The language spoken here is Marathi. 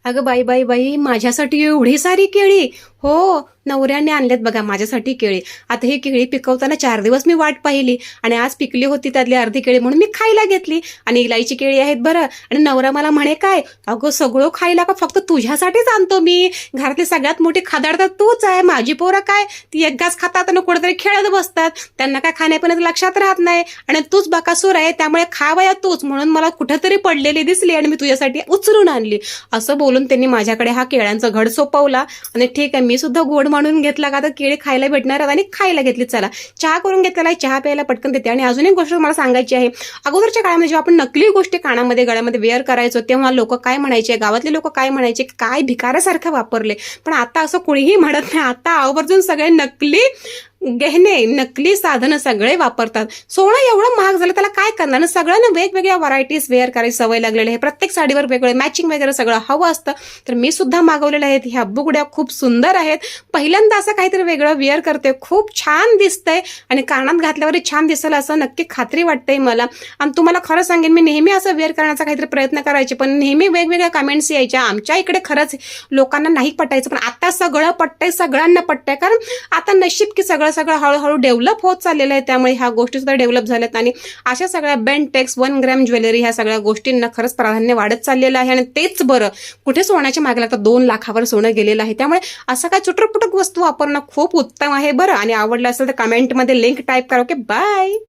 अगं बाई बाई बाई, माझ्यासाठी एवढी सारी केळी. हो, नवऱ्याने आणलेत बघा माझ्यासाठी केळी. आता ही केळी पिकवताना 4 दिवस मी वाट पाहिली आणि आज पिकली होती त्यातली अर्धी केळी म्हणून मी खायला घेतली. आणि इलायची केळी आहेत बरं. आणि नवरा मला म्हणे काय, अगं सगळं खायला का फक्त तुझ्यासाठीच आणतो मी. घरातली सगळ्यात मोठी खादाड तर तूच आहे. माझी पोरं काय ती एक घास खातात आणि कुठेतरी खेळत बसतात. त्यांना काय खाण्यापिण्याचं लक्षात राहत नाही. आणि तूच बकासूर आहे त्यामुळे खावया तूच, म्हणून मला कुठेतरी पडलेली दिसली आणि मी तुझ्यासाठी उचलून आणली. असं बोलून त्यांनी माझ्याकडे हा केळ्यांचा घड सोपवला. आणि ठीक आहे, मी सुद्धा गोड म्हणून घेतला का तर केळी खायला भेटणार आणि खायला घेतली. चला चहा करून घेतलेला आहे, चहा प्यायला पटकन देते. आणि अजून एक गोष्ट मला सांगायची आहे. अगोदरच्या काळामध्ये जेव्हा आपण नकली गोष्टी कानामध्ये गळ्यामध्ये वेअर करायचो तेव्हा लोक काय म्हणायचे, गावातले लोक काय म्हणायचे, काय भिकाऱ्यासारखं वापरले. पण आता असं कोणीही म्हणत नाही. आता आवर्जून सगळे नकली गहने, नकली साधनं सगळे वापरतात. सोनं एवढं महाग झालं त्याला काय करणार. सगळ्यांना वेगवेगळ्या व्हरायटीज वेअर करायची सवय लागलेली आहे. प्रत्येक साडीवर वेगळं मॅचिंग वगैरे सगळं हवं असतं. तर मी सुद्धा मागवलेलं आहेत. ह्या बुगड्या खूप सुंदर आहेत. पहिल्यांदा असं काहीतरी वेगळं वेअर करते, खूप छान दिसतंय आणि कानात घातल्यावर छान दिसेल असं नक्की खात्री वाटतंय मला. आणि तुम्हाला खरं सांगेन, मी नेहमी असं वेअर करण्याचा काहीतरी प्रयत्न करायचे पण नेहमी वेगवेगळ्या कमेंट्स यायच्या. आमच्या इकडे खरंच लोकांना नाही पटायचं, पण आता सगळं पटतंय, सगळ्यांना पटतंय. कारण आता नशीब की सगळं हळूहळू डेव्हलप होत चाललेलं आहे. त्यामुळे ह्या गोष्टी सुद्धा डेव्हलप झाल्यात आणि अशा सगळ्या बेंटेक्स 1 ग्रॅम ज्वेलरी ह्या सगळ्या गोष्टींना खरंच प्राधान्य वाढत चाललेलं आहे. आणि तेच बरं, कुठे सोन्याच्या मागे लागतात 2 लाखावर सोनं गेलेलं आहे. त्यामुळे असं काय चुटरपुटक वस्तू वापरणं खूप उत्तम आहे बरं. आणि आवडलं असेल तर कमेंटमध्ये लिंक टाईप करा. Okay, bye.